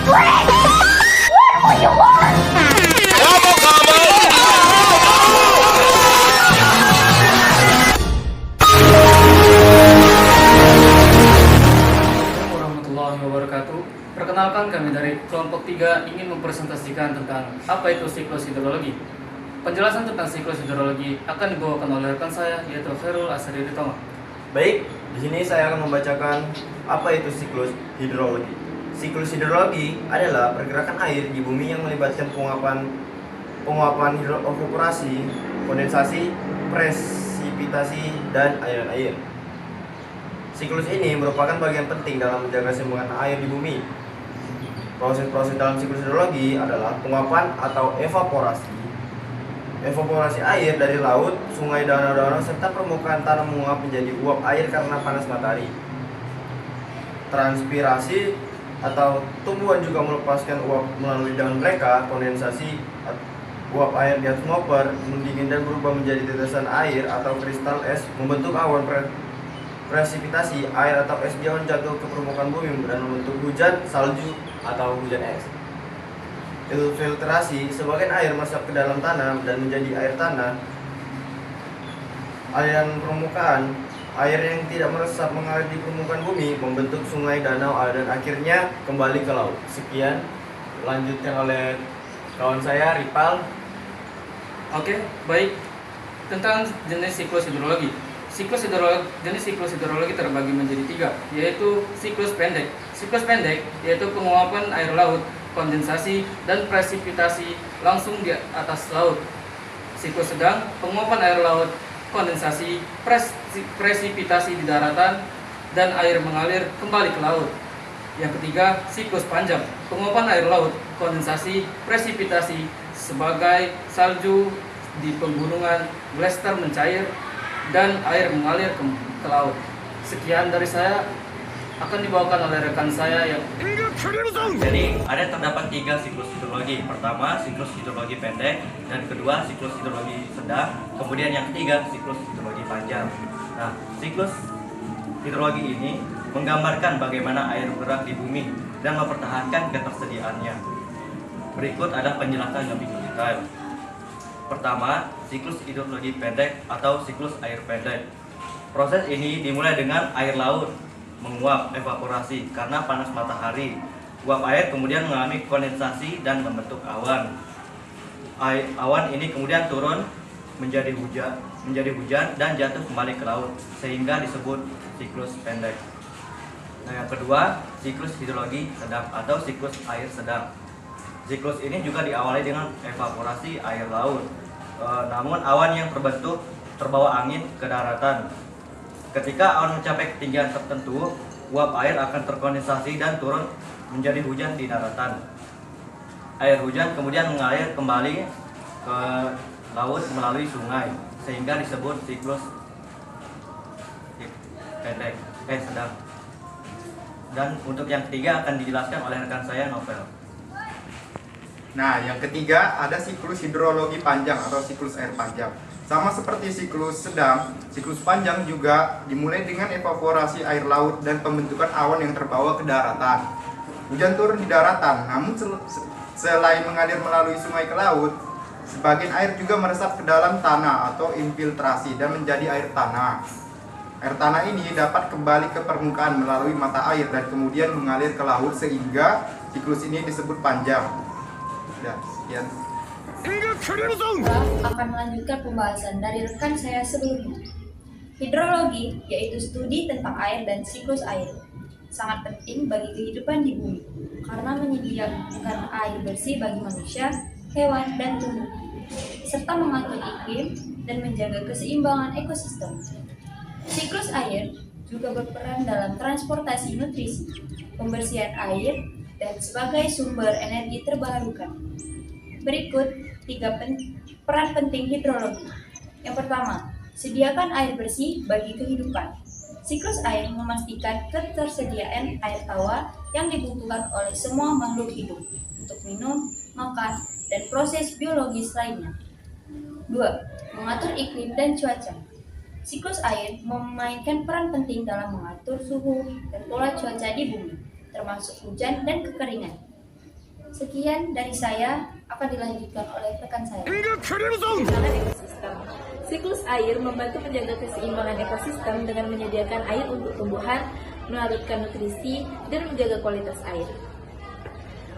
Warahmatullahi wabarakatuh. Perkenalkan, kami dari kelompok 3 ingin mempresentasikan tentang apa itu siklus hidrologi. Penjelasan tentang siklus hidrologi akan dibawakan oleh rekan saya, yaitu Khairul Asari Toma. Baik, di sini saya akan membacakan apa itu siklus hidrologi. Siklus hidrologi adalah pergerakan air di bumi yang melibatkan penguapan evaporasi, kondensasi, presipitasi, dan aliran air. Siklus ini merupakan bagian penting dalam menjaga keseimbangan air di bumi. Proses-proses dalam siklus hidrologi adalah penguapan atau evaporasi air dari laut, sungai, danau-danau, serta permukaan tanah menguap menjadi uap air karena panas matahari. Transpirasi atau tumbuhan juga melepaskan uap melalui daun mereka. Kondensasi uap air di atmosfer mendingin dan berubah menjadi tetesan air atau kristal es, membentuk awan. Presipitasi air atau es di awan jatuh ke permukaan bumi dan membentuk hujan salju atau hujan es. Infiltrasi, sebagian air meresap ke dalam tanah dan menjadi air tanah. Aliran permukaan, air yang tidak meresap mengalir di permukaan bumi membentuk sungai, danau, dan akhirnya kembali ke laut. Sekian, lanjutkan oleh kawan saya Ripal. Oke, baik. Tentang jenis siklus hidrologi. Jenis siklus hidrologi terbagi menjadi 3, yaitu siklus pendek. Siklus pendek yaitu penguapan air laut, kondensasi, dan presipitasi langsung di atas laut. Siklus sedang, penguapan air laut, kondensasi, presipitasi di daratan, dan air mengalir kembali ke laut. Yang ketiga, siklus panjang, penguapan air laut, kondensasi, presipitasi sebagai salju di pegunungan, glacier mencair, dan air mengalir ke laut. Sekian dari saya, akan dibawakan oleh rekan saya yang... Jadi terdapat 3 siklus hidrologi. Pertama, siklus hidrologi pendek, dan kedua, siklus hidrologi sedang, kemudian yang ketiga, siklus hidrologi panjang. Nah, siklus hidrologi ini menggambarkan bagaimana air bergerak di bumi dan mempertahankan ketersediaannya. Berikut ada penjelasan lebih detail. Pertama, siklus hidrologi pendek atau siklus air pendek. Proses ini dimulai dengan air laut menguap evaporasi karena panas matahari. Uap air kemudian mengalami kondensasi dan membentuk awan. Awan ini kemudian turun menjadi hujan dan jatuh kembali ke laut sehingga disebut siklus pendek. Nah, yang kedua, siklus hidrologi sedang atau siklus air sedang. Siklus ini juga diawali dengan evaporasi air laut. Namun awan yang terbawa angin ke daratan. Ketika awan mencapai ketinggian tertentu, uap air akan terkondensasi dan turun menjadi hujan di daratan. Air hujan kemudian mengalir kembali ke laut melalui sungai, sehingga disebut siklus pendek, sedang. Dan untuk yang ketiga akan dijelaskan oleh rekan saya, Novel. Nah, yang ketiga ada siklus hidrologi panjang atau siklus air panjang. Sama seperti siklus sedang, siklus panjang juga dimulai dengan evaporasi air laut dan pembentukan awan yang terbawa ke daratan. Hujan turun di daratan, namun selain mengalir melalui sungai ke laut, sebagian air juga meresap ke dalam tanah atau infiltrasi dan menjadi air tanah. Air tanah ini dapat kembali ke permukaan melalui mata air dan kemudian mengalir ke laut sehingga siklus ini disebut panjang. Ya, sekian. Akan melanjutkan pembahasan dari rekan saya sebelumnya. Hidrologi yaitu studi tentang air dan siklus air. Sangat penting bagi kehidupan di bumi karena menyediakan air bersih bagi manusia, hewan, dan tumbuh, serta mengatur iklim dan menjaga keseimbangan ekosistem. Siklus air juga berperan dalam transportasi nutrisi, pembersihan air, dan sebagai sumber energi terbarukan. Berikut 3 peran penting hidrologi. Yang pertama, sediakan air bersih bagi kehidupan. Siklus air memastikan ketersediaan air tawar yang dibutuhkan oleh semua makhluk hidup untuk minum, makan, dan proses biologis lainnya. 2. Mengatur iklim dan cuaca. Siklus air memainkan peran penting dalam mengatur suhu dan pola cuaca di bumi, termasuk hujan dan kekeringan. Sekian dari saya, akan dilanjutkan oleh rekan saya. Keseimbangan ekosistem. Siklus air membantu menjaga keseimbangan ekosistem dengan menyediakan air untuk tumbuhan, melarutkan nutrisi, dan menjaga kualitas air.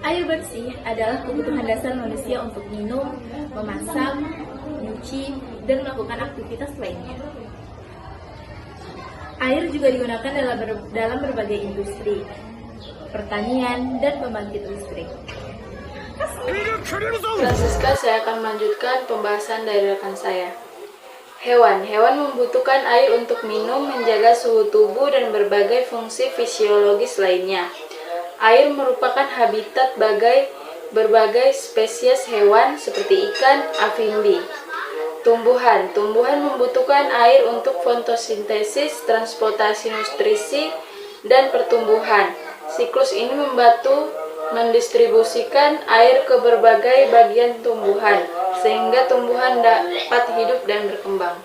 Air bersih adalah kebutuhan dasar manusia untuk minum, memasak, mencuci, dan melakukan aktivitas lainnya. Air juga digunakan dalam berbagai industri, pertanian, dan pembangkit listrik. Francisca, saya akan melanjutkan pembahasan dari rekan saya. Hewan membutuhkan air untuk minum, menjaga suhu tubuh, dan berbagai fungsi fisiologis lainnya. Air merupakan habitat berbagai spesies hewan seperti ikan, amfibi. Tumbuhan membutuhkan air untuk fotosintesis, transportasi nutrisi, dan pertumbuhan. Siklus ini membantu mendistribusikan air ke berbagai bagian tumbuhan, sehingga tumbuhan dapat hidup dan berkembang.